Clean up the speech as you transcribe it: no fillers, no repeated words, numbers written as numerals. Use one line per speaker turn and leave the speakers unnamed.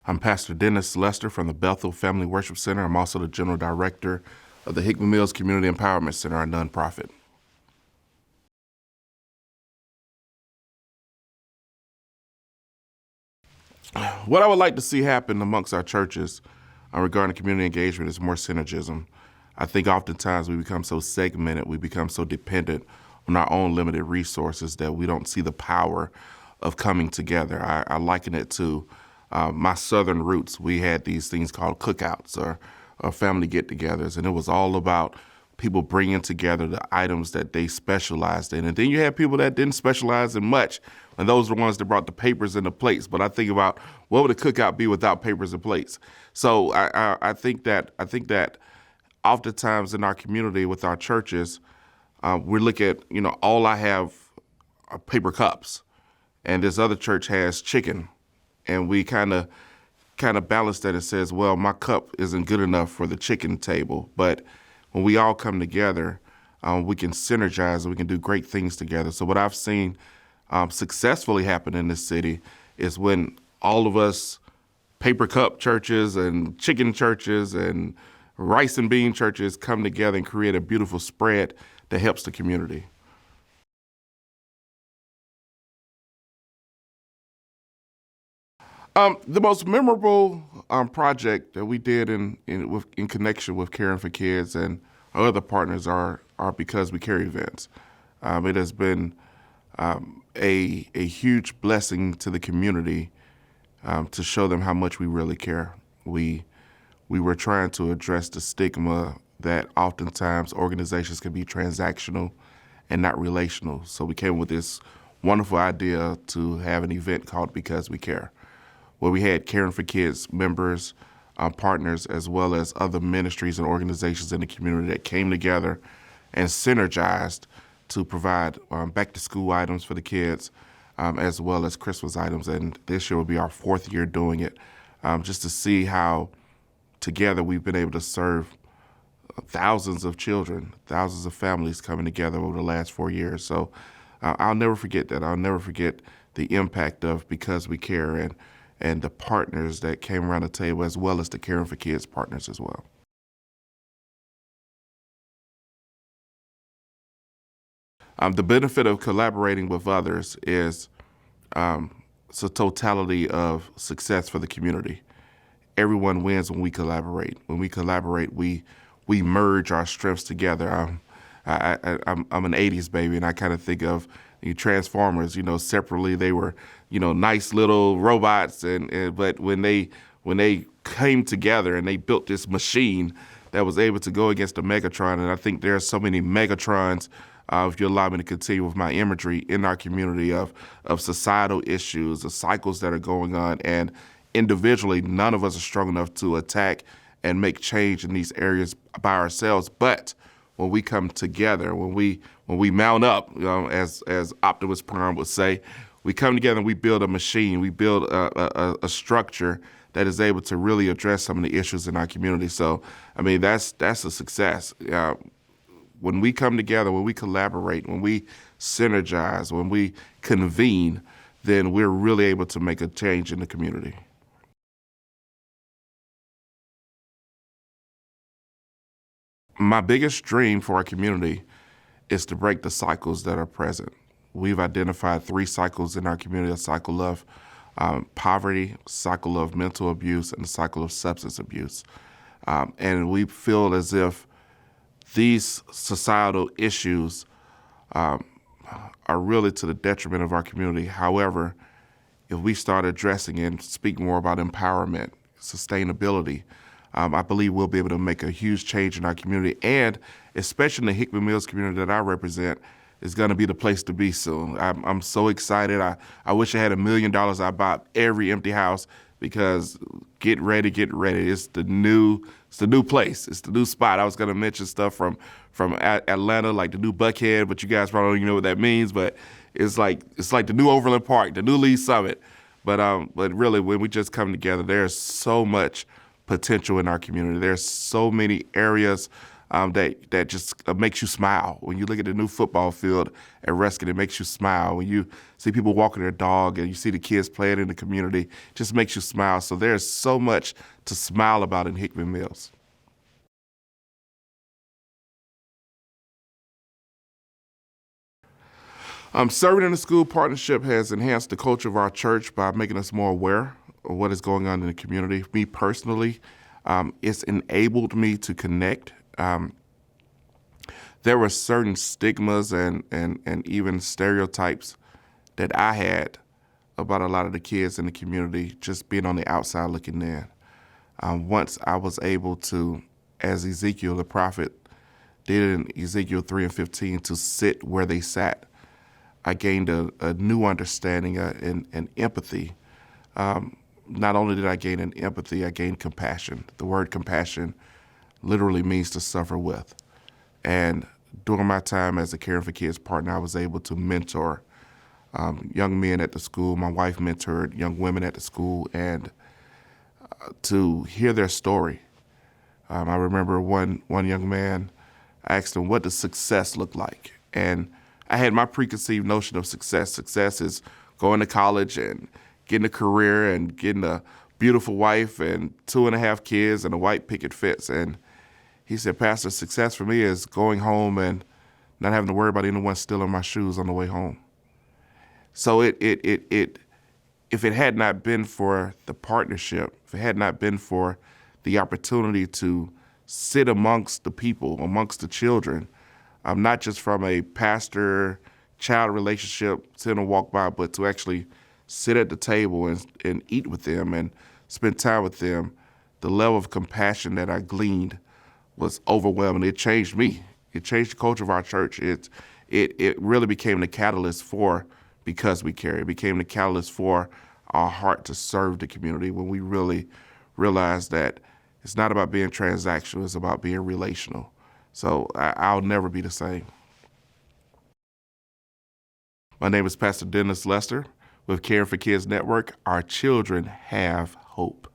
I'm Pastor Dennis Lester from the Bethel Family Worship Center. I'm also the General Director of the Hickman Mills Community Empowerment Center, our nonprofit. What I would like to see happen amongst our churches regarding community engagement is more synergism. I think oftentimes we become so segmented, we become so dependent on our own limited resources that we don't see the power of coming together. I liken it to my southern roots. We had these things called cookouts or family get-togethers, and it was all about people bringing together the items that they specialized in. And then you had people that didn't specialize in much, and those were the ones that brought the papers and the plates. But I think about, what would a cookout be without papers and plates? So I think that oftentimes in our community with our churches, we look at, all I have are paper cups, and this other church has chicken, and we kind of balance that and says, well, my cup isn't good enough for the chicken table. But when we all come together, we can synergize and we can do great things together. So what I've seen successfully happen in this city is when all of us paper cup churches and chicken churches and rice and bean churches come together and create a beautiful spread that helps the community. The most memorable project that we did in connection with Caring for Kids and our other partners are Because We Care events. It has been a huge blessing to the community to show them how much we really care. We were trying to address the stigma that oftentimes organizations can be transactional and not relational. So we came with this wonderful idea to have an event called Because We Care, where we had Caring for Kids members, partners, as well as other ministries and organizations in the community that came together and synergized to provide back-to-school items for the kids, as well as Christmas items. And this year will be our 4th year doing it, just to see how together we've been able to serve thousands of children, thousands of families coming together over the last 4 years. So I'll never forget that. I'll never forget the impact of Because We Care and the partners that came around the table, as well as the Caring for Kids partners as well. The benefit of collaborating with others is it's a totality of success for the community. Everyone wins when we collaborate. When we collaborate, we merge our strengths together. I'm an 80s baby, and I kind of think of Transformers. Separately they were, nice little robots, but when they came together and they built this machine that was able to go against the Megatron, and I think there are so many Megatrons, if you allow me to continue with my imagery, in our community of societal issues, the cycles that are going on, and individually, none of us are strong enough to attack and make change in these areas by ourselves. But when we come together, when we mount up, as Optimus Prime would say, we come together and we build a machine, we build a structure that is able to really address some of the issues in our community. So, that's a success. When we come together, when we collaborate, when we synergize, when we convene, then we're really able to make a change in the community. My biggest dream for our community is to break the cycles that are present. We've identified 3 cycles in our community: a cycle of poverty, a cycle of mental abuse, and a cycle of substance abuse. And we feel as if these societal issues are really to the detriment of our community. However, if we start addressing and speak more about empowerment, sustainability, I believe we'll be able to make a huge change in our community, and especially in the Hickman Mills community that I represent, is going to be the place to be soon. I'm so excited. I wish I had $1 million. I bought every empty house, because get ready. It's the new place. It's the new spot. I was going to mention stuff from Atlanta, like the new Buckhead, but you guys probably don't even know what that means. But it's like the new Overland Park, the new Lee Summit. But really, when we just come together, there's so much potential in our community. There's so many areas that just makes you smile. When you look at the new football field at Ruskin, it makes you smile. When you see people walking their dog and you see the kids playing in the community, it just makes you smile. So there's so much to smile about in Hickman Mills. Serving in the school partnership has enhanced the culture of our church by making us more aware of what is going on in the community. Me personally, it's enabled me to connect. There were certain stigmas and even stereotypes that I had about a lot of the kids in the community just being on the outside looking in. Once I was able to, as Ezekiel the prophet did in Ezekiel 3:15, to sit where they sat, I gained a new understanding and empathy. Not only did I gain an empathy, I gained compassion. The word compassion literally means to suffer with. And during my time as a Caring for Kids partner, I was able to mentor young men at the school. My wife mentored young women at the school, and to hear their story. I remember one young man, I asked him, what does success look like? And I had my preconceived notion of success. Success is going to college and getting a career and getting a beautiful wife and 2.5 kids and a white picket fence. And he said, Pastor, success for me is going home and not having to worry about anyone stealing my shoes on the way home. So if it had not been for the partnership, if it had not been for the opportunity to sit amongst the people, amongst the children, not just from a pastor-child relationship, sit and walk by, but to actually sit at the table and eat with them and spend time with them, the level of compassion that I gleaned was overwhelming. It changed me. It changed the culture of our church. It really became the catalyst for Because We Care. It became the catalyst for our heart to serve the community when we really realized that it's not about being transactional, it's about being relational. So I'll never be the same. My name is Pastor Dennis Lester with Caring for Kids Network. Our children have hope.